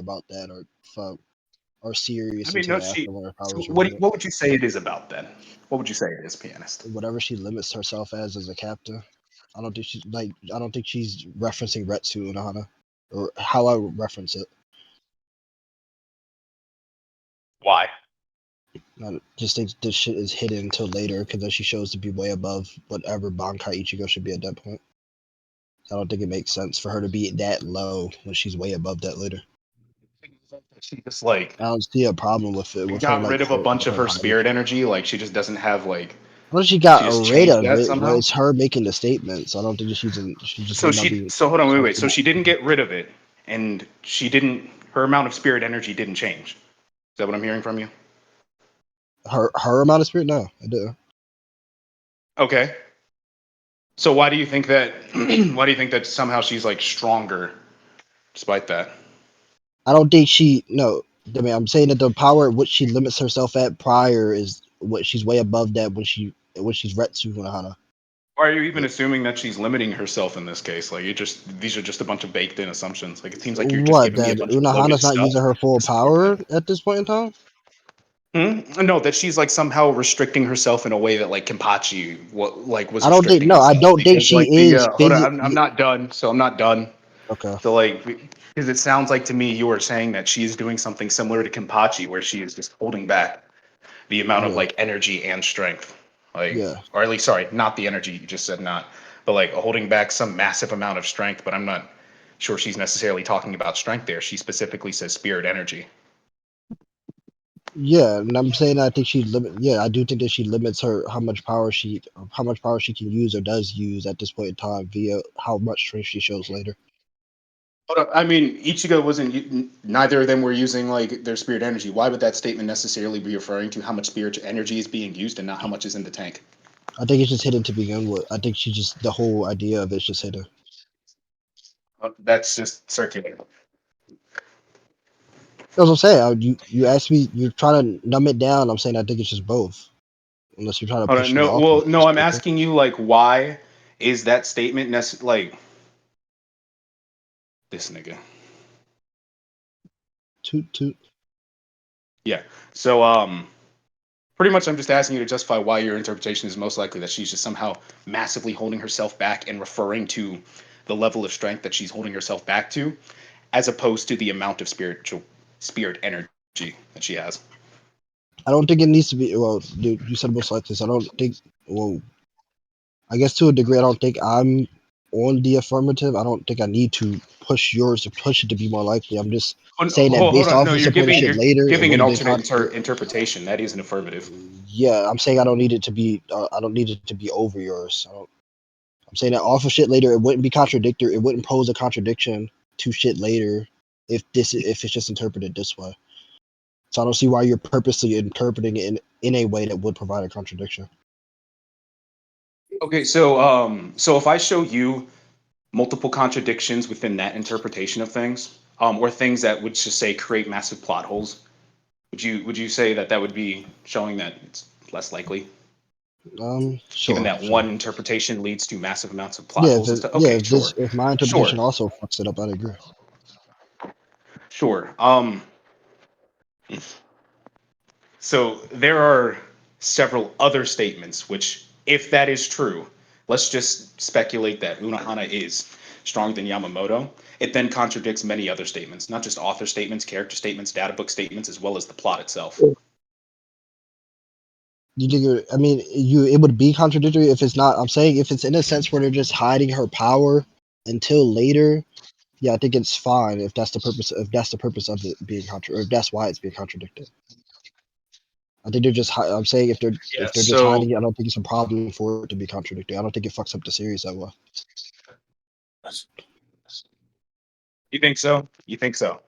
about that or serious I mean, no, until after when her So powers were what lit. would you say it is about then? What would you say it is, Pianist? Whatever she limits herself as a captain. I don't think she's referencing Retsu Unohana, or how I would reference it. Why? I just think this shit is hidden until later because then she shows to be way above whatever Bankai Ichigo should be at that point. I don't think it makes sense for her to be that low when she's way above that later. She just like I don't see a problem with it. With her got like rid of a bunch of her hiding. spirit energy. Like she just doesn't have like. Well, she got She just rid changed of that it, but somehow. it's her making the statement. So I don't think she just So may not be. hold on, wait. So comfortable. she didn't get rid of it, and she didn't. Her amount of spirit energy didn't change. Is that what I'm hearing from you? Her amount of spirit? No, I do. Okay. So why do you think that? Why do you think that somehow she's like stronger, despite that? I don't think she. No, I mean, I'm saying that the power at which she limits herself at prior is what she's way above that when she's Retsu Unohana. Why are you even assuming that she's limiting herself in this case? Like these are just a bunch of baked in assumptions. Like it seems like you're just What, giving me a that bunch of bogus Unohana's not stuff. using her full power at this point in time? No, that she's like somehow restricting herself in a way that like Kenpachi was I don't think. restricting No, I himself don't think because she like the is hold on, I'm physically. not done. So I'm not done. Okay. So like because it sounds like to me you were saying that she is doing something similar to Kenpachi where she is just holding back the amount of Yeah. like energy and strength. Like Yeah. or at least sorry, not the energy, you just said not, but like holding back some massive amount of strength, but I'm not sure she's necessarily talking about strength there. She specifically says spirit energy. Yeah, and I'm saying I think she limit. Yeah, I do think that she limits her how much power she can use or does use at this point in time via how much strength she shows later. Hold on, I mean, Ichigo wasn't. Neither of them were using like their spirit energy. Why would that statement necessarily be referring to how much spirit energy is being used and not how much is in the tank? I think it's just hidden to begin with. I think she just the whole idea of it's just hidden. That's just circular. That's what I'm saying. You asked me, you're trying to numb it down. I'm saying I think it's just both. Unless you're trying to Hold on, push me no, off of well, the no, I'm spectrum. asking you like why is that statement like this nigga? Toot toot. Yeah. So pretty much I'm just asking you to justify why your interpretation is most likely that she's just somehow massively holding herself back and referring to the level of strength that she's holding herself back to, as opposed to the amount of spirit energy that she has. I don't think it needs to be. Well, dude, you said most likely. So I don't think. Well, I guess to a degree, I don't think I'm on the affirmative. I don't think I need to push yours to push it to be more likely. I'm just saying that Hold based on. off No, of some of the shit you're later, it giving would an have been alternate contradictory. interpretation. That is an affirmative. Yeah, I'm saying I don't need it to be. I don't need it to be over yours. I'm saying that off of shit later, it wouldn't be contradictory. It wouldn't pose a contradiction to shit later if it's just interpreted this way. So I don't see why you're purposely interpreting it in a way that would provide a contradiction. Okay, so if I show you multiple contradictions within that interpretation of things, or things that would just say create massive plot holes, would you say that that would be showing that it's less likely, given Sure, that sure. one interpretation leads to massive amounts of plot Yeah, holes and stuff? Okay, sure, if my sure, interpretation also fucks it up, I'd agree. sure. So there are several other statements which, if that is true, let's just speculate that Unohana is stronger than Yamamoto. It then contradicts many other statements, not just author statements, character statements, data book statements, as well as the plot itself. You think? I mean, it would be contradictory if it's not. I'm saying if it's in a sense where they're just hiding her power until later. Yeah, I think it's fine if that's the purpose. If that's the purpose of it being or if that's why it's being contradicted. I think they're just. I'm saying Yeah. if they're just So hiding it, I don't think it's a problem for it to be contradicted. I don't think it fucks up the series that well. you think so? You think so?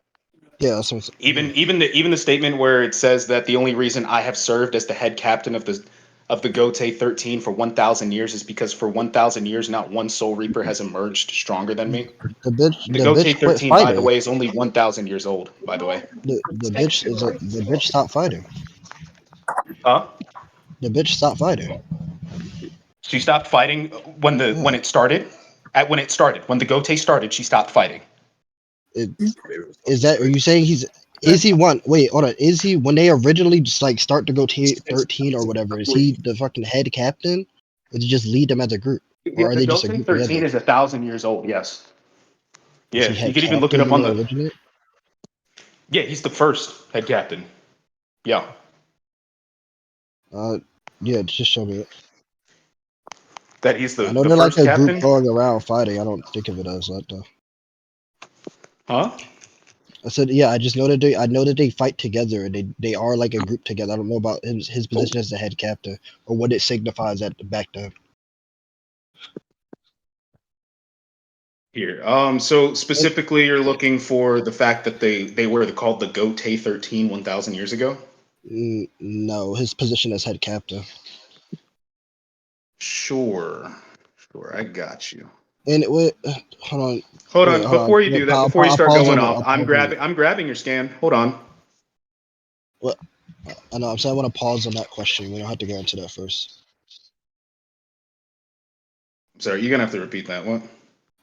Yeah, that's what yeah. Even the statement where it says that the only reason I have served as the head captain of the Gote 13 for 1,000 years is because for 1,000 years not one Soul Reaper has emerged stronger than me. The The Gote bitch quit 13, by the fighting. way, is only 1,000 years old. By the way, The bitch stopped fighting. huh? The bitch stopped fighting. She stopped fighting when Yeah, it started. When it started, when the Gote started, she stopped fighting. Is that? Are you saying he's? Is he one? Wait, hold on. Is he when they originally just like start to go 13 or whatever? Is he the fucking head captain, or does he just lead them as a group, or are The they just a Goten group 13 together? is 1,000 years old. Yes. Was Yeah, he you head could even look it captain up when on they the. originate? Yeah, he's the first head captain. Yeah. Uh, yeah, just show me it. That he's I the know the they're like first a group captain. going around fighting. I don't think of it as that though. Huh? I said, yeah, I just know that I know that they fight together and they are like a group together. I don't know about his position as the head captain or what it signifies at the back then. Here. So specifically, you're looking for the fact that they were called the Gote 13 1,000 years ago. No, his position as head captain. Sure. Sure, I got you. And it wait, hold on, Hold wait, on. hold on. Before you do that, before you I'll start pause going on it. off, I'll pause on it. I'm grabbing your scan. Hold on. What? I know. I'm saying I want to pause on that question. We don't have to go into that first. Sorry, you're gonna have to repeat that one.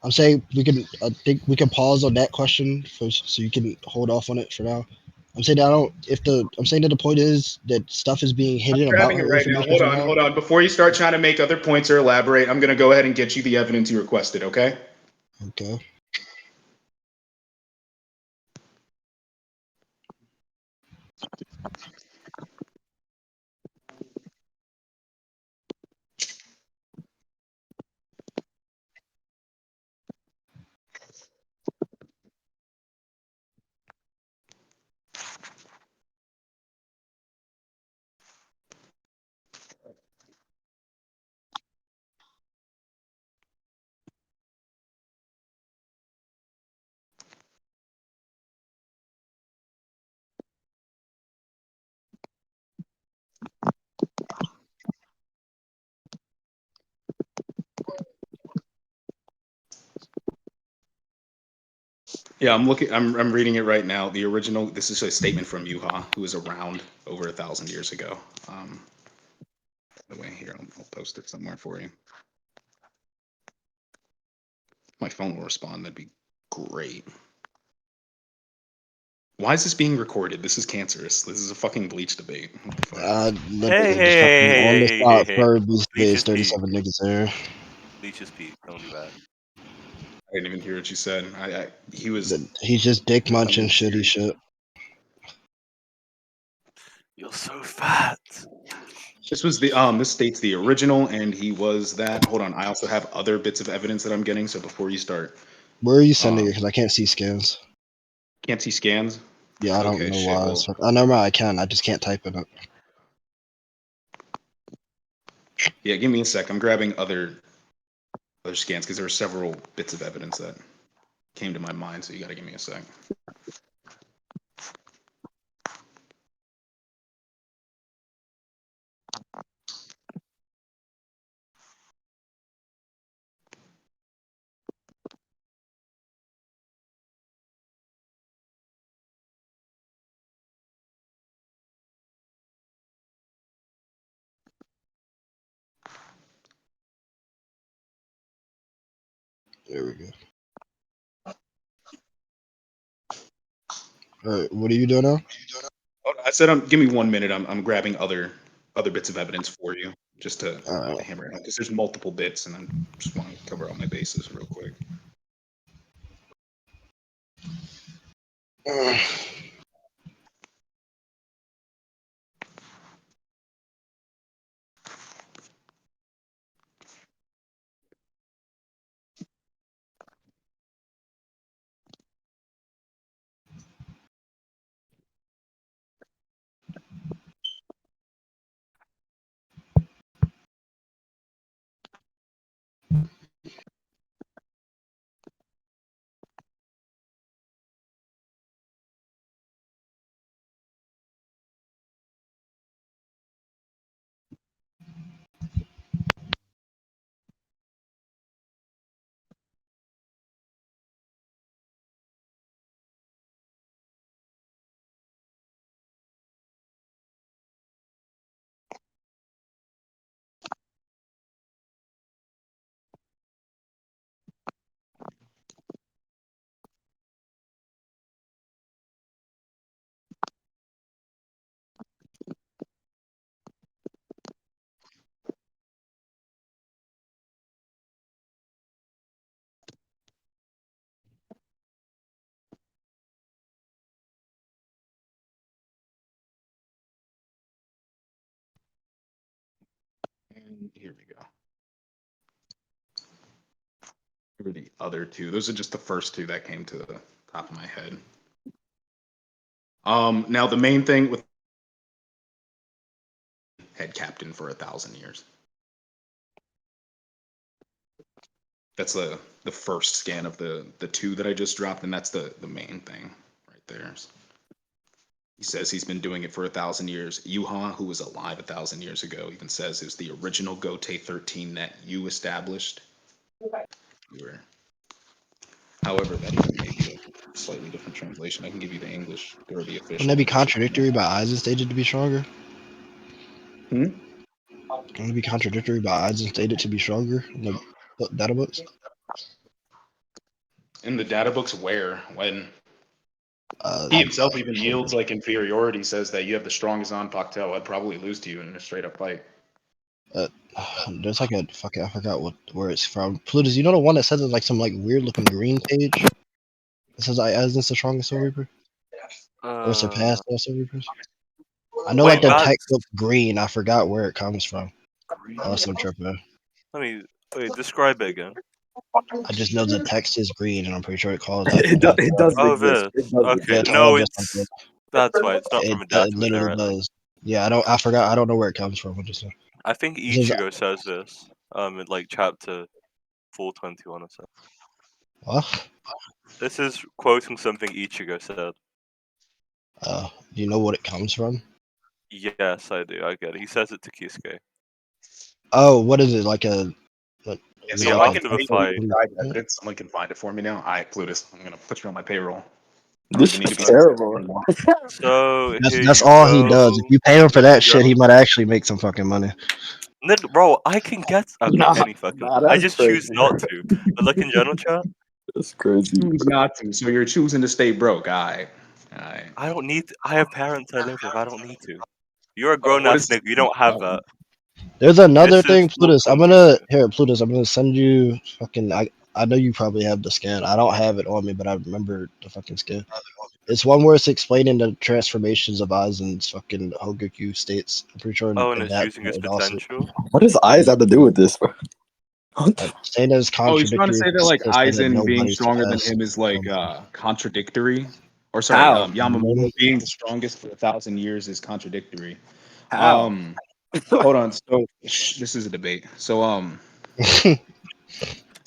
I'm saying we can. I think we can pause on that question first, so you can hold off on it for now. I'm saying that I don't. If the I'm saying that the point is that stuff is being I'm hidden about grabbing it her right now. information Hold for on, now. hold on. Before you start trying to make other points or elaborate, I'm gonna go ahead and get you the evidence you requested. Okay? Okay. Yeah, I'm looking. I'm reading it right now. The original. This is a statement from Yuha, who was around over 1,000 years ago. By the way, here I'll post it somewhere for you. My phone will respond. That'd be great. Why is this being recorded? This is cancerous. This is a fucking bleach debate. What the fuck? Literally just fucking on the spot for these Bleach days. is Pete. 37 niggas there. Bleach is Pete. Don't do that. I didn't even hear what you said. He was. He's just dick I munching mean, shitty shit. You're so fat. this was the this states the original, and he was that. Hold on, I also have other bits of evidence that I'm getting. So before you start, Where are you sending it? um, Because I can't see scans. can't see scans. Yeah, I don't Okay, know shit. why. Well, I never mind. I can. I just can't type it up. yeah. Give me a sec. I'm grabbing other scans because there were several bits of evidence that came to my mind. So you got to give me a sec. There we go. All right, what are you doing now? I said, give me 1 minute. I'm grabbing other bits of evidence for you just to All right. hammer it out because there's multiple bits, and I just want to cover all my bases real quick. Here we go. Here are the other two. Those are just the first two that came to the top of my head. Now the main thing with head captain for 1,000 years. That's the first scan of the two that I just dropped, and that's the main thing right there. He says he's been doing it for 1,000 years. Yuha, who was alive 1,000 years ago, even says it was the original Gote 13 that you established. However, that even may be a slightly different translation. I can give you the English or the official. Wouldn't that be English. contradictory by Aizen stated to be stronger? Hmm? Wouldn't it be contradictory by Aizen stated to be stronger in the data books? In the data books, where when Uh, he himself even yields like inferiority, says that you have the strongest on Pactel. I'd probably lose to you in a straight up fight. There's like a fucking, I forgot where it's from. Plutus, you know the one that says it's like some like weird looking green page? It says Aizen's the strongest Soul Reaper? Or surpassed all Soul Reapers? I know like Wait, the that's text looks green. I forgot where it comes from. green. Unless I'm tripping. Wait, describe it again. I just know the text is green, and I'm pretty sure it calls that. It does Oh, exist. this. It does Okay, exist. it's no, all just like it's that's why it's not from a data it literally directly. does. Yeah, I forgot. I don't know where it comes from. I just know. I think This is Ichigo says this. In like chapter 421 or so. what? This is quoting something Ichigo said. Do you know what it comes from? Yes, I do. I get it. He says it to Kisuke. Oh, what is it like a? What, Yeah, is it Yeah, like after the a- fight. Someone can find it for me now. All right, Plutus, I'm gonna put you on my payroll. This Even need is to be terrible. So here That's you all go. he does. If you pay him for Looking that shit, he might actually make some fucking money. Bro, I can get any fucking. Nah, I that's just crazy. choose not to. But look in general chat. That's crazy. Choose not to. So you're choosing to stay broke. All right. I don't need. I have parents I live with. I don't need to. You're a grown ass nigga. You don't have that. There's another This is thing, Plutus. I'm something gonna new. Plutus. I'm gonna send you fucking. I know you probably have the scan. I don't have it on me, but I remember the fucking scan. It's one where it's explaining the transformations of Aizen's fucking Hogoku states. I'm pretty sure Oh, and in it's that using his it also potential. What does eyes have to do with this, bro? What the saying that it's Oh, he's trying to contradictory say that like to say that Aizen being nobody stronger than surpassed. him is like contradictory, or sorry, How? Yamamoto being the strongest for 1,000 years is contradictory. How? Hold on. So this is a debate. So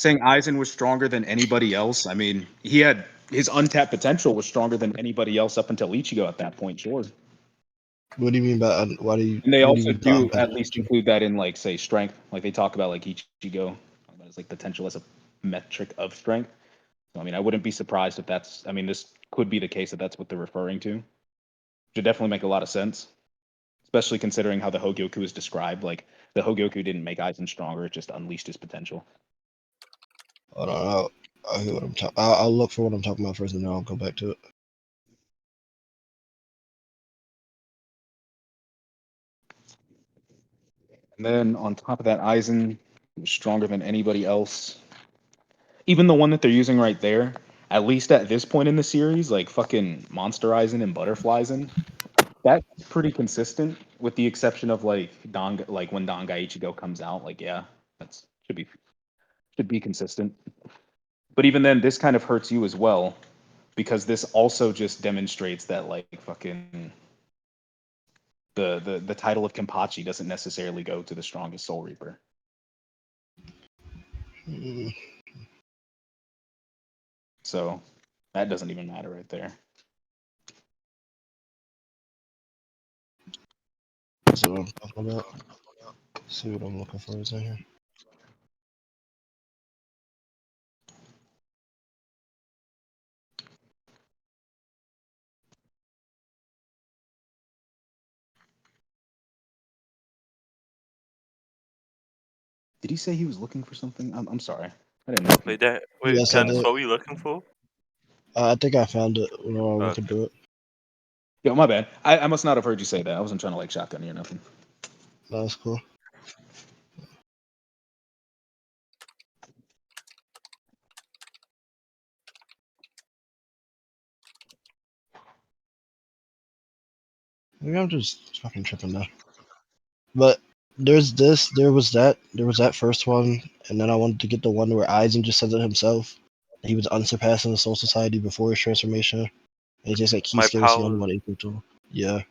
saying Aizen was stronger than anybody else. I mean, he had his untapped potential was stronger than anybody else up until Ichigo at that point. Sure. What do you mean by why do you? And they What do you also mean by do at least include that in like say strength. Like they talk about like Ichigo as like potential as a metric of strength. So I mean I wouldn't be surprised if that's I mean this could be the case that that's what they're referring to. Should definitely make a lot of sense. Especially considering how the Hogyoku is described. Like the Hogyoku didn't make Aizen stronger, it just unleashed his potential. I don't know. I'll hear what I'm talking. I'll look for what I'm talking about first, and then I'll go back to it. And then on top of that, Aizen was stronger than anybody else. Even the one that they're using right there, at least at this point in the series, like fucking Monster Aizen and Butterfly Aizen, that's pretty consistent, with the exception of like like when Dangai Ichigo comes out. Like, yeah, that's should be consistent. But even then, this kind of hurts you as well, because this also just demonstrates that like fucking the title of Kenpachi doesn't necessarily go to the strongest Soul Reaper. Mm, So that doesn't even matter right there. That's what I'm talking about. See what I'm looking for is in here. Did he say he was looking for something? I'm sorry. I didn't know. Wait, Yes, I Candice, did. what were you looking for? I think I found it. We Okay. could do it. Yo, my bad. I must not have heard you say that. I wasn't trying to like shotgun you or nothing. That's cool. Maybe I'm just fucking tripping now. But there was that first one, and then I wanted to get the one where Aizen just says it himself. He was unsurpassed in the Soul Society before his transformation. And he just like My Kisuke was the only powers. one equal to him. Yeah,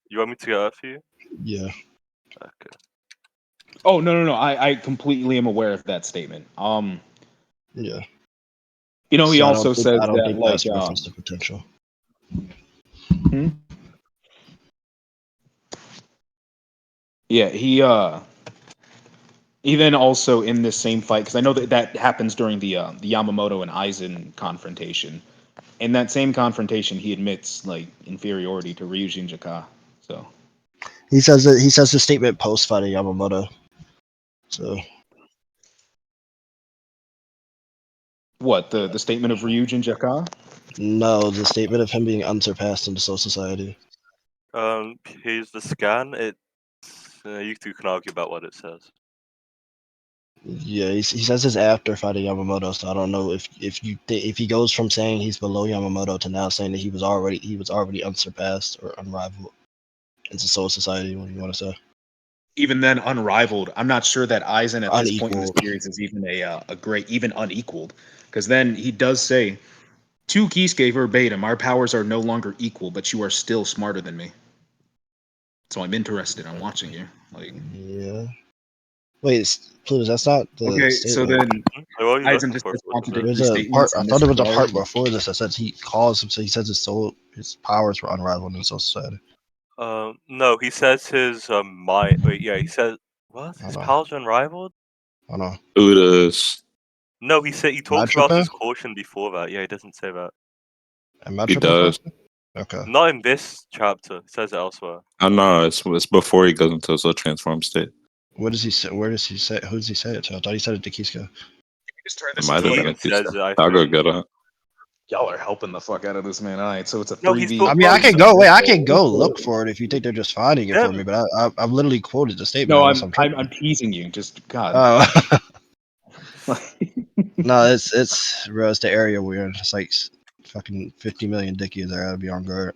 You want me to get that for you? yeah. Okay. Oh no. I completely am aware of that statement. Yeah. He So also says I don't that think that's reference to potential. Yeah, he then also in this same fight, because I know that happens during the Yamamoto and Aizen confrontation. In that same confrontation, he admits like inferiority to Ryujin Jaka. So He says the statement post fighting Yamamoto. So what the statement of Ryujin Jaka? no, the statement of him being unsurpassed in the Soul Society. Here's the scan. It's you two can argue about what it says. Yeah, he says this after fighting Yamamoto, so I don't know if if he goes from saying he's below Yamamoto to now saying that he was already unsurpassed or unrivaled into Soul Society. What do you want to say? Even then, unrivaled. I'm not sure that Aizen at this point in the Unequaled. series is even a great, even unequaled. Because then he does say, to Kisuke verbatim, our powers are no longer equal, but you are still smarter than me. So I'm interested. I'm watching you. Like, Yeah. Wait, please. That's not the okay, so statement. then What are you Aizen looking just for? says There's contradictory a part. statements I and thought there was a misregard. part before this that says he calls him. So he says his powers were unrivaled in Soul Society. No, he says his mind. Wait, yeah, he says what? I His don't know. powers are unrivaled. I don't know. Udas. No, he talks Am I about his tripping? caution before that. Yeah, he doesn't say that. Am I He tripping? does. Preston? Okay. Not in this chapter. It says it elsewhere. I know it's before he goes into his little transform state. What does he say? Where does he say? Who does he say it to? I thought he said it to Kisuke. Just turn It this might into have like been He a few says steps. it, I I'll go think. get it. y'all are helping the fuck out of this man. All right, so it's a No, he's 3v. talking I mean, about I can his. go. Wait, I can go look for it if you think they're just finding it for Yeah, me. But I've literally quoted the statement. No, Unless I'm I'm I'm, tripping. I'm teasing you. Just God. Oh no, it's bro. It's the area we're in. It's like fucking 50 million dickies there. I'd be on guard.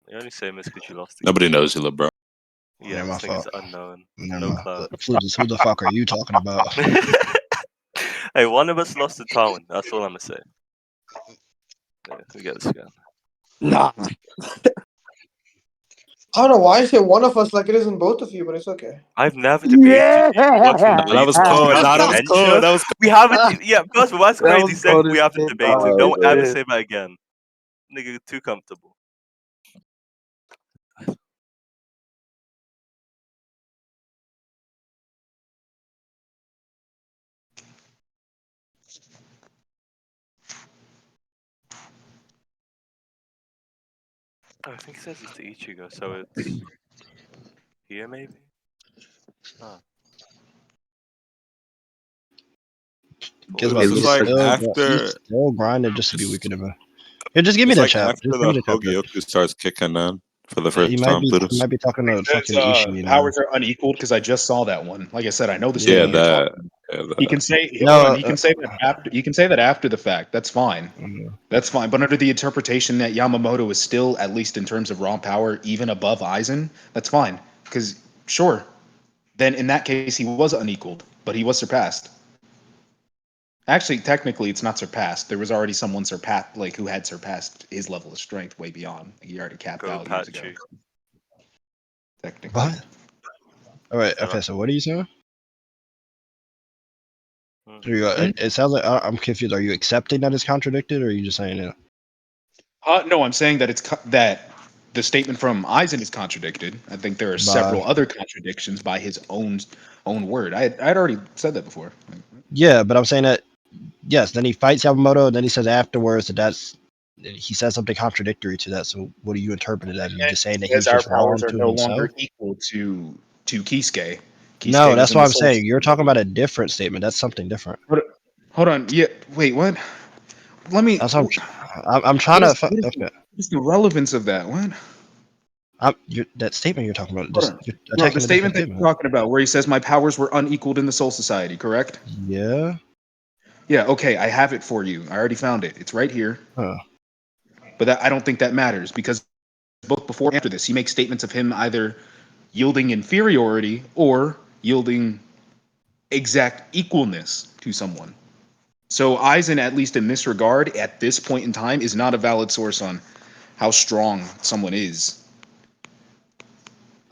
you only say this because you lost. Nobody knows you, LeBron. Yeah, My this thing is fault. unknown. Never No mind. clout. Flutes, who the fuck are you talking about? Hey, one of us lost to Tywin. That's all I'm gonna say. Yeah, we get this again. Nah. I don't know why I say one of us like it isn't both of you, but it's okay. I've never debated you watching Nah, that was YouTube. cool. You have Nah, that was dementia. cool. That was We haven't. Yeah, first of all, that's That crazy. was Second, cool we as haven't shit, debated. dog. Don't ever Yeah. say that again. Nigga, too comfortable. Oh, I think it says it's to Ichigo, so it's here maybe. Oh. Guess Well, what? This it's is He's like he's after. still grinding just to be weaker than me. Here, just give me It's the like chap. after Just give me the the chapter. Hogyoku starts kicking in for the He first time. he Plutus. might be talking to Says, fucking Ishii now. powers are unequaled because I just saw that one. Like I said, I know the Yeah, statement you're Yeah. talking that. about. Yeah, He that. can say, hold on. No. He can say that after. You can say that after the fact. That's fine. That's fine. But under the interpretation that Yamamoto is still, at least in terms of raw power, even above Aizen, that's fine. Because sure, then in that case he was unequaled, but he was surpassed. Actually, technically, it's not surpassed. There was already someone surpassed, like who had surpassed his level of strength way beyond. He already capped Go out years ago. Patchy. Technically. What? All right. So, Okay. So what are you saying? mm. Are you, it sounds like I'm confused. Are you accepting that it's contradicted, or are you just saying it? No, I'm saying that that the statement from Eisen is contradicted. I think there are several By other contradictions by his own word. I'd already said that before. yeah, but I'm saying that yes. Then he fights Yamamoto, and then he says afterwards that he says something contradictory to that. So what do you interpret it as? Are you just saying that Because he's our just powers wrong are to no himself? longer equal to Kisuke. No, Kisuke was that's in what the I'm soul. saying. You're talking about a different statement. That's something different. Hold on. Yeah. Wait. What? Let me. That's what I'm trying to. Okay. What's the relevance of that? What? That statement you're talking about. Hold on. You're No, the attacking a different statement that you're statement. talking about, where he says my powers were unequaled in the Soul Society, correct? Yeah. Yeah. Okay. I have it for you. I already found it. It's right here. Huh. But I don't think that matters because both before and after this, he makes statements of him either yielding inferiority or yielding exact equalness to someone. So Aizen, at least in this regard, at this point in time, is not a valid source on how strong someone is.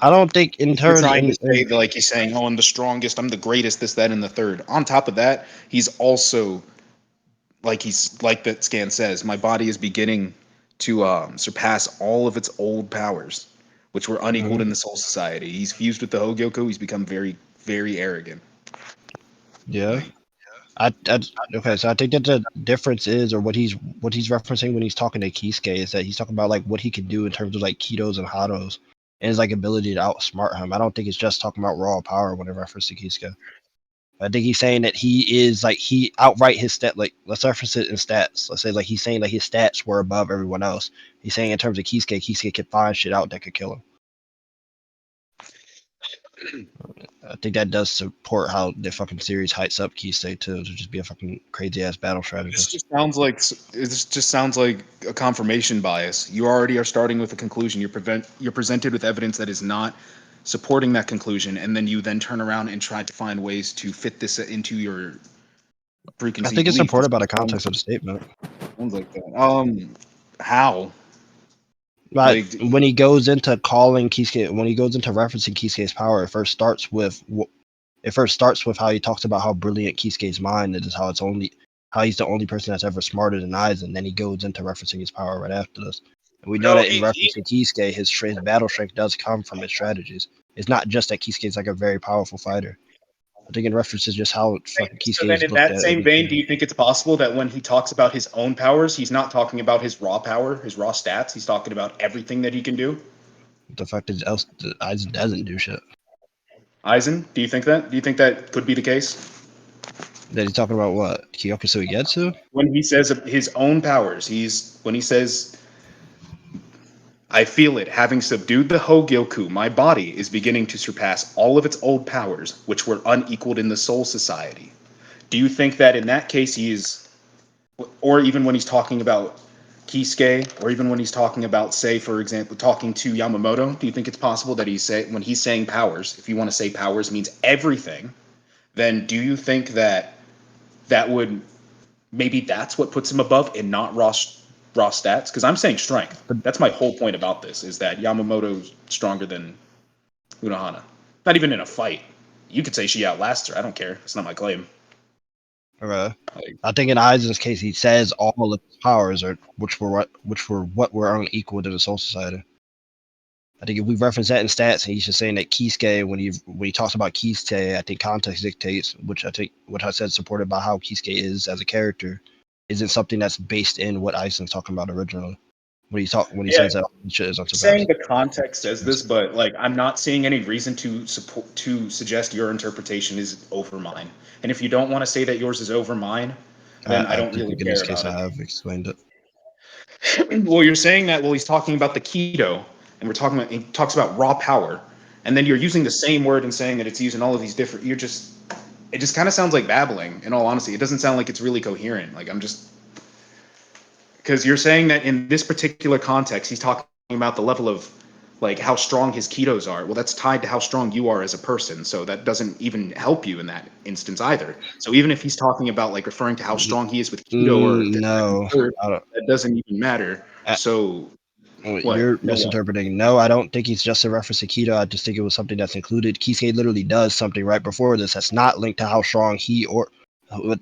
I don't think in If you're turn trying to say in that, like he's saying, oh, I'm the strongest, I'm the greatest, this, that, and the third. On top of that, he's also like that scan says, my body is beginning to surpass all of its old powers, which were unequaled in the Soul Society. He's fused with the Hogyoku. He's become very, very arrogant. yeah. Like, Okay, so I think that the difference is, or what he's referencing when he's talking to Kisuke, is that he's talking about like what he can do in terms of like Kitos and Hatos and his like ability to outsmart him. I don't think it's just talking about raw power when it refers to Kisuke. I think he's saying that he is like he outright his stat, like let's reference it in stats. Let's say like he's saying like his stats were above everyone else. He's saying in terms of Kisuke could find shit out that could kill him. I think that does support how the fucking series heights up Kisuke too, to just be a fucking crazy ass battle this strategist. just sounds like a confirmation bias. You already are starting with a conclusion. You're presented with evidence that is not supporting that conclusion, and then you then turn around and try to find ways to fit this into your I preconceived think it's belief. supported by the context of the statement. Sounds like that. How? But Like, when he goes into calling Kisuke, when he goes into referencing Kisuke's power, it first starts with how he talks about how brilliant Kisuke's mind is, how he's the only person that's ever smarter than Aizen. And then he goes into referencing his power right after this. And we know No, that in referencing Kisuke, his battle strength does come from his strategies. It's not just that Kisuke's like a very powerful fighter. I think it references just how fucking so Kisuke then is in looked that at. same vein, do you think it's possible that when he talks about his own powers, he's not talking about his raw power, his raw stats? He's talking about everything that he can do? The fact that Aizen doesn't do shit. Aizen, do you think that? Do you think that could be the case? That he's talking about what? Kyoku Suigetsu? When he says his own powers, when he says, I feel it, having subdued the Hogyoku, my body is beginning to surpass all of its old powers, which were unequaled in the Soul Society. Do you think that in that case he is, or even when he's talking about Kisuke, or even when he's talking about, say, for example, talking to Yamamoto, do you think it's possible that when he's saying powers, if you want to say powers means everything, then do you think that would maybe that's what puts him above and not raw stats? Because I'm saying strength. That's my whole point about this, is that Yamamoto's stronger than Unohana. Not even in a fight. You could say she outlasts her. I don't care. It's not my claim. Okay. Like, I think in Aizen's case, he says all of his powers which were what were unequal to the Soul Society. I think if we reference that in stats, he's just saying that Kisuke, when he talks about Kisuke, I think context dictates, which I said supported by how Kisuke is as a character, isn't something that's based in what Aizen's talking about originally. When he yeah, says that shit is saying unsurpassed. the context says this, but like I'm not seeing any reason to suggest your interpretation is over mine. And if you don't want to say that yours is over mine, then I I don't just really think in this care case about I it. have explained it. Well, you're saying that he's talking about the keto, and he talks about raw power, and then you're using the same word and saying that it's using all of these different. It just kind of sounds like babbling. In all honesty, it doesn't sound like it's really coherent. Like I'm just because you're saying that in this particular context, he's talking about the level of like how strong his ketos are. Well, that's tied to how strong you are as a person, so that doesn't even help you in that instance either. So even if he's talking about like referring to how strong he is with keto or this, that, and No, the third, I don't. that doesn't even matter. So what? You're No what? misinterpreting. No, I don't think he's just a reference to keto. I just think it was something that's included. Kisuke literally does something right before this that's not linked to how strong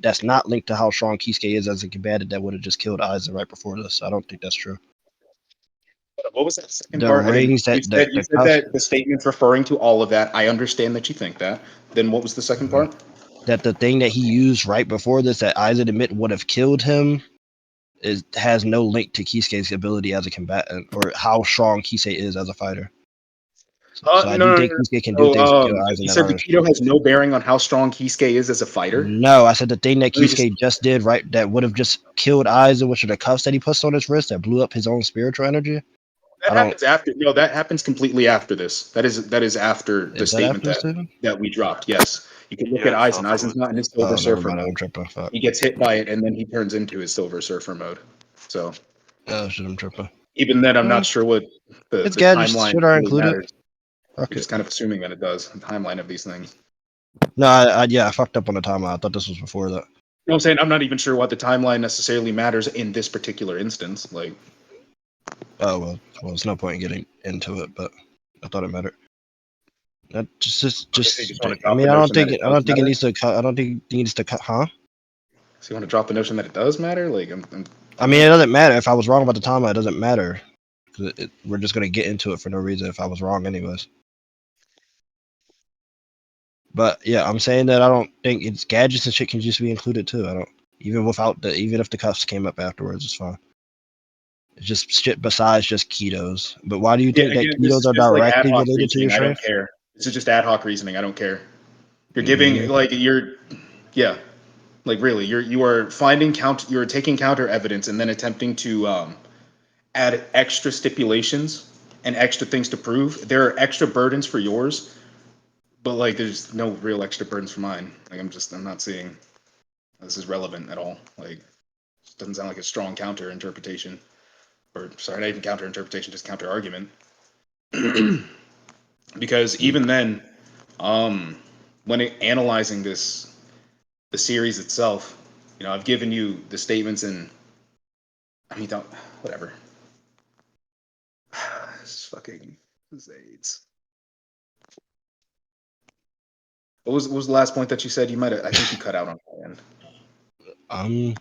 that's not linked to how strong Kisuke is as a combatant that would have just killed Aizen right before this. I don't think that's true. What was that second The part? I didn't. rings that You said that the statement's referring to all of that. I understand that you think that. Then what was the second part? that the thing that he used right before this that Aizen admit would have killed him has no link to Kisuke's ability as a combatant or how strong Kisuke is as a fighter. So I No, do no, think no. Kisuke can do So, things to kill Aizen you that said the are. keto has no bearing on how strong Kisuke is as a fighter. No, I said the thing that Let me just. Kisuke just did right that would have just killed Aizen, which are the cuffs that he puts on his wrist that blew up his own spiritual energy. That I don't. happens after. No, that happens completely after this. That is after the Is that statement after the statement? that we dropped. Yes, you can look at Yeah, it's Aizen. Aizen's afterwards. not in his Silver Oh, never Surfer mind. I'm mode. tripping. Fuck. He gets hit by it, and then he turns into his Silver Surfer mode. So Oh shit, I'm tripping. even then, I'm not sure what It's the gadgets. timeline Should I really include it? matters. You're Okay. just kind of assuming that it does. The timeline of these things. No, yeah, I fucked up on the timeline. I thought this was before that. You know what I'm saying? I'm not even sure what the timeline necessarily matters in this particular instance. Like, Oh well, there's no point in getting into it, but I thought it mattered. That so you just want to I drop mean, the I don't notion that think it it. I does don't think it matter? needs to cut. I don't think it needs to cut. Huh? So you want to drop the notion that it does matter? Like, I mean, it doesn't matter if I was wrong about the timeline. It doesn't matter. We're just gonna get into it for no reason if I was wrong, anyways. But yeah, I'm saying that I don't think it's gadgets and shit can just be included too. I don't even if the cuffs came up afterwards, it's fine. It's just shit besides just ketos. But why do you yeah, think that again, this ketos is are just like ad directly hoc related to your reasoning. I don't strength? care. This is just ad hoc reasoning. I don't care. You're Mm, giving like yeah, like really, you are you're taking counter evidence and then attempting to add extra stipulations and extra things to prove. There are extra burdens for yours, but like there's no real extra burdens for mine. Like I'm not seeing this is relevant at all. Like it doesn't sound like a strong counter interpretation. Or sorry, not even counter interpretation, just counter argument. Because even then, when analyzing the series itself, I've given you the statements and I mean, don't whatever. It's fucking Zades. What was the last point that you said? You might have, I think you cut out on my end. Um,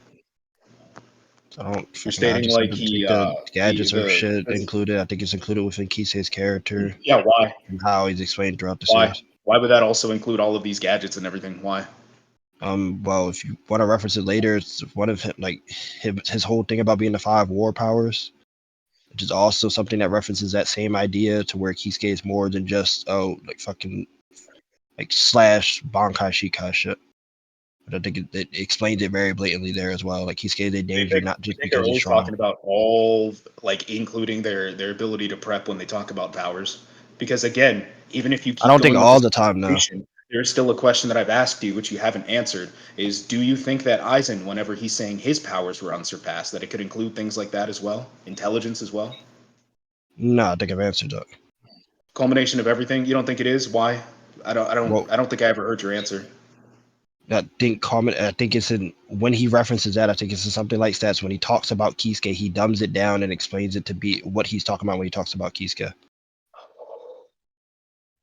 I don't You're fucking. I stating just said like to take the gadgets or the shit included. I think it's included within Kisei's character yeah, why? and how he's explained throughout the Why? series. Why would that also include all of these gadgets and everything? Why? Well, if you want to reference it later, it's one of him, like his whole thing about being the 5 war powers, which is also something that references that same idea to where Kisuke is more than just like fucking like slash Bankai Shikai shit. But I think it explains it very blatantly there as well. Like Kisuke is a danger not I just think they're because he's always strong. talking about all like including their ability to prep when they talk about powers. Because again, even if you I keep don't think going with all this the time though. interpretation, there's still a question that I've asked you, which you haven't answered, is do you think that Aizen, whenever he's saying his powers were unsurpassed, that it could include things like that as well? Intelligence as well? No, I think I've answered that. Culmination of everything? You don't think it is? Why? Well, I don't think I ever heard your answer. I think it's in when he references that. I think it's in something like stats when he talks about Kisuke, he dumbs it down and explains it to be what he's talking about when he talks about Kisuke.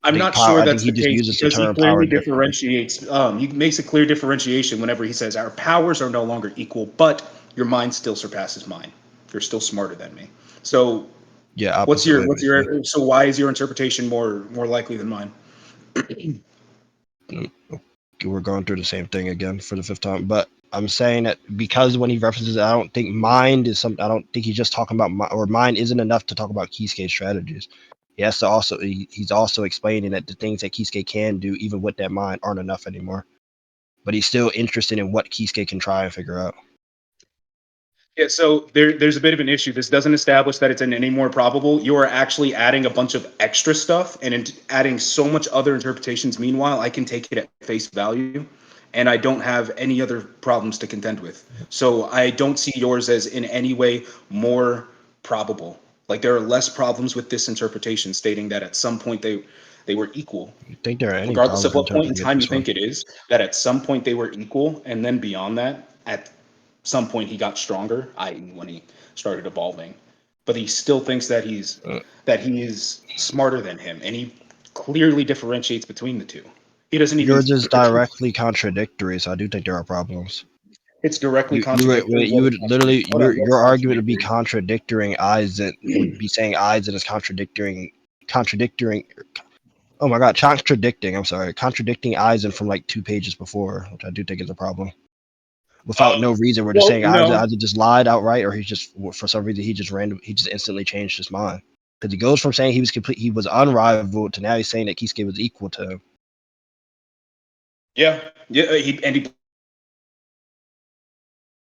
I'm not sure I think that's he the just case uses the because he term power clearly differently. differentiates. He makes a clear differentiation whenever he says our powers are no longer equal, but your mind still surpasses mine. You're still smarter than me. So Yeah, opposite way, basically. so why is your interpretation more likely than mine? We're going through the same thing again for the 5th time, but I'm saying that because when he references it, I don't think mind is something. I don't think he's just talking about or mind isn't enough to talk about Kisuke's strategies. He has to also he's also explaining that the things that Kisuke can do, even with that mind, aren't enough anymore. But he's still interested in what Kisuke can try and figure out. Yeah, so there's a bit of an issue. This doesn't establish that it's any more probable. You are actually adding a bunch of extra stuff and adding so much other interpretations. Meanwhile, I can take it at face value, and I don't have any other problems to contend with. So I don't see yours as in any way more probable. Like there are less problems with this interpretation, stating that at some point they were equal. I think there are any Regardless problems of what point in interpreting it time you this way. think it is, that at some point they were equal, and then beyond that, at some point he got stronger, i.e., when he started evolving. But he still thinks Uh, that he is smarter than him, and he clearly differentiates between the two. He doesn't even. Yours is directly contradictory, so I do think there are problems. It's directly You contradictory. you What is would literally hold on, your what's argument would be contradictory? contradicting Eisen would be saying Eisen is contradicting. Oh my god, contradicting. I'm sorry, contradicting Eisen from like 2 pages before, which I do think is a problem. Without no reason, we're just Well, saying no. Eisen just lied outright, or he's just for some reason he just instantly changed his mind. Because he goes from saying he was unrivaled to now he's saying that Kisuke was equal to him. Yeah, yeah. He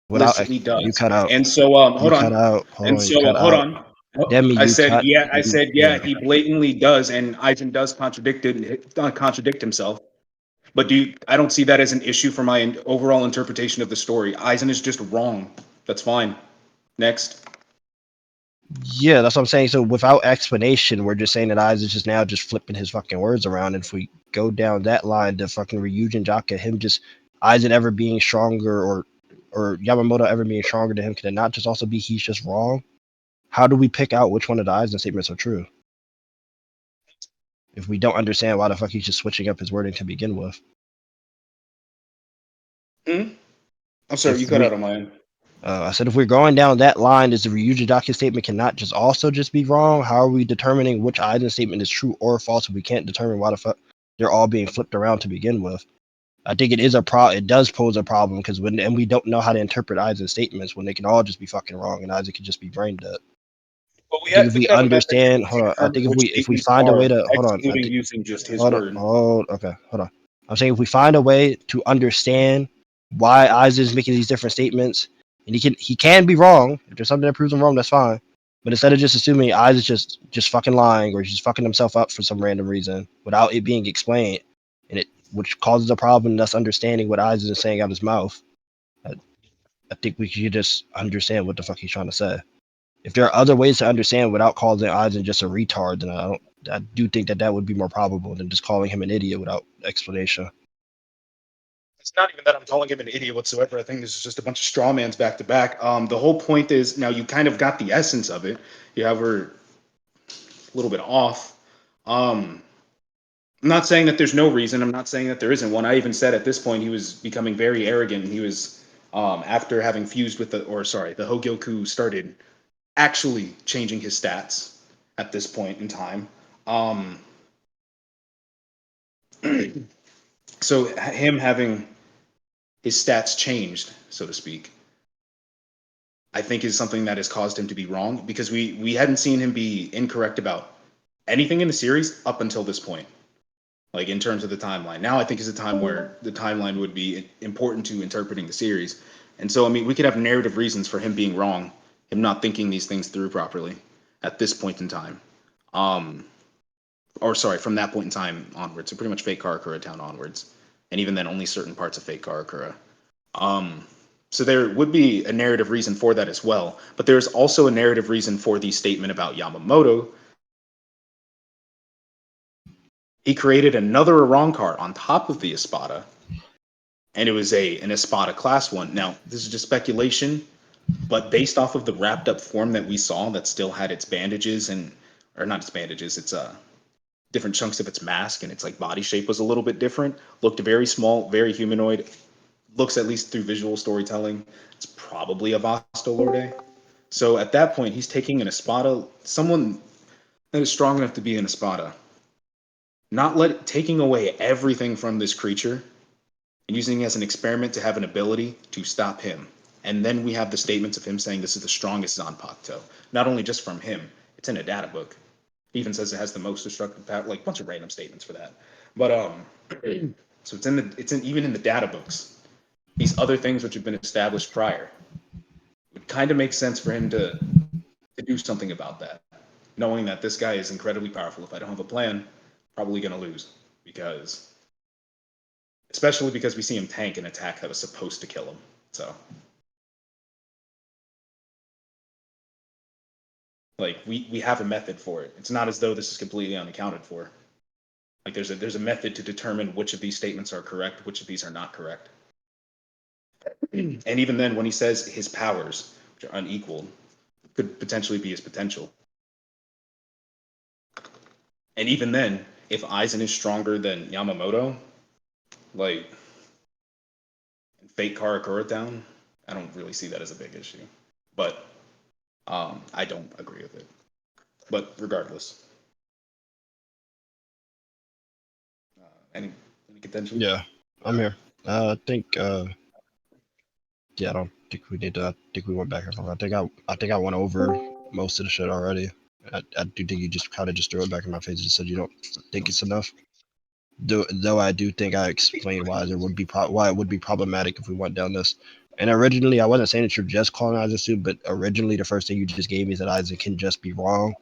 Without explicitly you does. cut out, And so, you hold cut on. out, hold And on, you so, cut hold out. on. Demi, I you said, cut. yeah. I You, said, yeah. yeah. He blatantly does, and Eisen does contradict himself. But I don't see that as an issue for my overall interpretation of the story. Eisen is just wrong. That's fine. Next. Yeah, that's what I'm saying. So without explanation, we're just saying that Aizen is just now just flipping his fucking words around. And if we go down that line, the fucking Ryujin Jaka, him just Aizen ever being stronger or Yamamoto ever being stronger than him, can it not just also be he's just wrong? How do we pick out which one of the Aizen statements are true? If we don't understand why the fuck he's just switching up his wording to begin with. I'm sorry, If you cut we- out on my end. I said if we're going down that line, does the Ryujin Jaka statement cannot just also just be wrong? How are we determining which Aizen statement is true or false if we can't determine why the fuck they're all being flipped around to begin with? I think it is a it does pose a problem because and we don't know how to interpret Aizen statements when they can all just be fucking wrong and Aizen could just be brain dead. But I think if we could have a method to understand, hold on. I think determine if we which find a statements way are to hold on. excluding using just his Hold word. on. Okay. Hold on. I'm saying if we find a way to understand why Aizen is making these different statements, and he can be wrong. If there's something that proves him wrong, that's fine. But instead of just assuming Aizen's just fucking lying or he's just fucking himself up for some random reason without it being explained, and it which causes a problem in us understanding what Aizen is saying out of his mouth, I think we should just understand what the fuck he's trying to say. If there are other ways to understand without calling Aizen just a retard, then I do think that would be more probable than just calling him an idiot without explanation. It's not even that I'm calling him an idiot whatsoever. I think this is just a bunch of straw mans back to back. The whole point is now you kind of got the essence of it. You have her a little bit off. I'm not saying that there's no reason. I'm not saying that there isn't one. I even said at this point he was becoming very arrogant. He was after having fused with the Hogyoku started actually changing his stats at this point in time. So him having his stats changed, so to speak, I think is something that has caused him to be wrong because we hadn't seen him be incorrect about anything in the series up until this point. Like in terms of the timeline. Now I think is a time where the timeline would be important to interpreting the series. And so I mean we could have narrative reasons for him being wrong, him not thinking these things through properly at this point in time. Or sorry, from that point in time onwards. So pretty much Fate Karakura Town onwards. And even then only certain parts of Fate Karakura. So there would be a narrative reason for that as well. But there's also a narrative reason for the statement about Yamamoto. He created another Iran card on top of the Espada, and it was an Espada class one. Now, this is just speculation, but based off of the wrapped up form that we saw that still had its bandages or not its bandages, it's different chunks of its mask, and its like body shape was a little bit different. Looked very small, very humanoid. Looks at least through visual storytelling, it's probably a Vasto Lorde. So at that point, he's taking an Espada, someone that is strong enough to be an Espada, taking away everything from this creature and using it as an experiment to have an ability to stop him. And then we have the statements of him saying this is the strongest Zanpakuto. Not only just from him, it's in a data book. It even says it has the most destructive power, like a bunch of random statements for that. But so it's even in the data books. These other things which have been established prior. It would kind of make sense for him to do something about that, knowing that this guy is incredibly powerful. If I don't have a plan, probably going to lose especially because we see him tank an attack that was supposed to kill him. So, like, we have a method for it. It's not as though this is completely unaccounted for. Like, there's a method to determine which of these statements are correct, which of these are not correct. And even then, when he says his powers, which are unequaled, could potentially be his potential. And even then, if Aizen is stronger than Yamamoto, like Fate Karakura down, I don't really see that as a big issue. But I don't agree with it. But regardless, any contention? Yeah, I'm here. I think. Yeah, I don't think we need to. I think we went back and forth. I think I went over most of the shit already. I do think you just kind of just threw it back in my face and said you don't think it's enough. Though I do think I explained why there would be why it would be problematic if we went down this. And originally, I wasn't saying that you're just calling Isaac stupid, but originally the first thing you just gave me is that Isaac can just be wrong.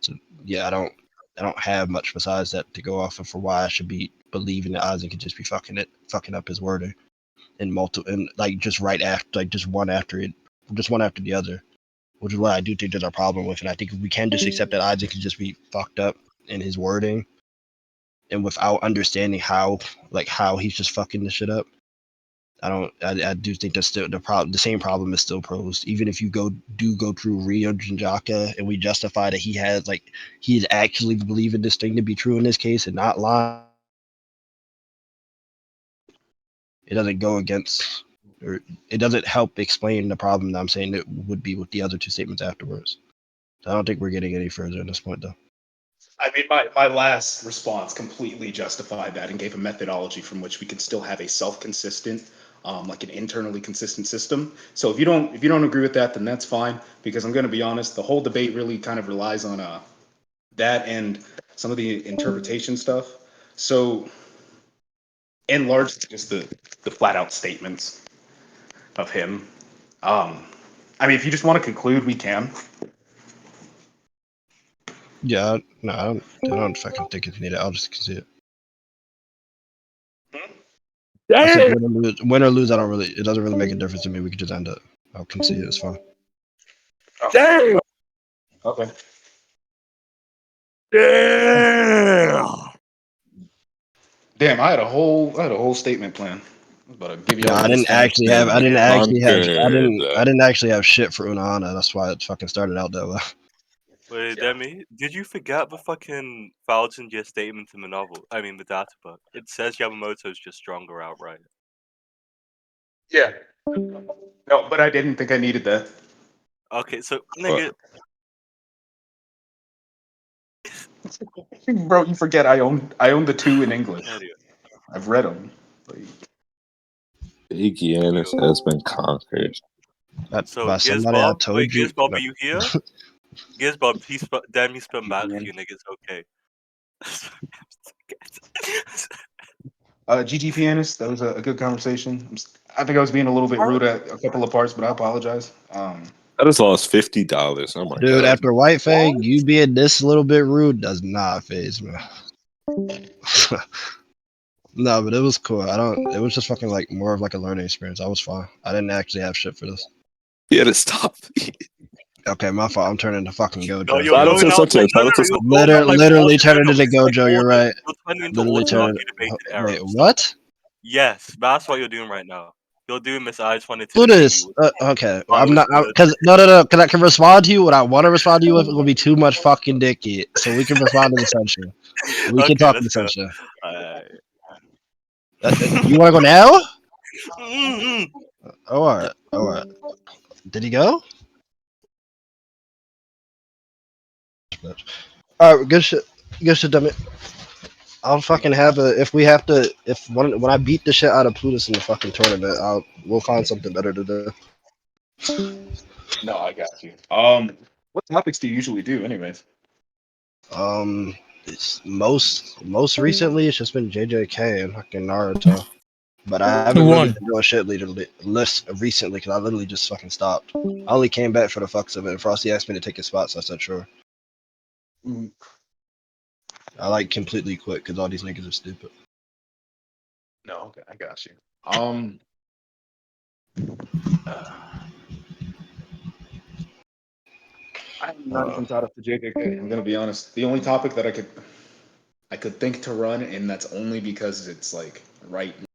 So yeah, I don't have much besides that to go off of for why I should be believing that Isaac can just be fucking up his wording in multiple and like just right after, like just one after the other. which is what I do think there's a problem with. And I think if we can just accept that Isaac can just be fucked up in his wording, and without understanding how he's just fucking this shit up. I do think that's still the same problem is still posed. Even if you go through Rio Jinjaka and we justify that he is actually believing this thing to be true in this case and not lying, it doesn't go against, or it doesn't help explain the problem that I'm saying that would be with the other two statements afterwards. So I don't think we're getting any further at this point, though. I mean, my last response completely justified that and gave a methodology from which we could still have a self-consistent, like an internally consistent system. So if you don't agree with that, then that's fine. Because I'm going to be honest, the whole debate really kind of relies on that and some of the interpretation stuff. So, in large, just the flat out statements of him. I mean, if you just want to conclude, we can. Yeah, no, I don't fucking think it's needed. I'll just concede it. I said win or lose. It doesn't really make a difference to me. We could just end it. I'll concede it. It's fine. Oh. Damn! Okay. Damn! I had a whole statement plan. I was about to give you all I the didn't actually have. I didn't actually have shit for Unohana. That's why it fucking started out that way. Wait, Yeah. Demi, did you forget the fucking 1,000-year statement in the novel? I mean, the data book. It says Yamamoto's just stronger outright. Yeah. No, but I didn't think I needed that. Okay, so nigga, Bro, you forget I own the two in English. idiot. I've read them. Pianist has been conquered. So By somebody I Gizbob, told wait, you. Gizbob, are you here? Gizbob, Demi spun back for you, nigga. It's okay. GG Pianist, that was a good conversation. I think I was being a little bit rude at a couple of parts, but I apologize. I just lost $50. Oh my Dude, god. after White Fang, you being this little bit rude does not phase me. No, but it was cool. It was just fucking like more of like a learning experience. I was fine. I didn't actually have shit for this. You had to stop. Okay, my fault. I'm turning to fucking No, Gojo. you're Shout out going to out Satoshi. like Shout out to you're going out like Literally Orton, turning into like Gojo. You're Orton. right. You're turning into Literally Orton turning. after you debated Arrow. Wait, Stop. what? Yes, that's what you're doing right now. You're doing Miss I just wanted to debate Plutus. you. Okay, Oh, it I'm was not good. because no. Because I can respond to you. What I want to respond to you with will be too much fucking dicky. So we can respond to the sunshine. We can Okay, talk in let's the go. sunshine. Alright. You want to go now? Mm-mm. Oh, all right. All right. Did he go? All right. Good shit. Good shit, dummy. I'll fucking have when I beat the shit out of Plutus in the fucking tournament, we'll find something better to do. No, I got you. What topics do you usually do, anyways? It's most recently it's just been JJK and fucking Naruto, but I haven't Who really won? been doing shit recently because I literally just fucking stopped. I only came back for the fucks of it. And Frosty asked me to take his spot, so I said sure. Mm, I like completely quit because all these niggas are stupid. No, okay, I got you. I'm not even thought of the JJK. I'm gonna be honest. The only topic that I could think to run, and that's only because it's like right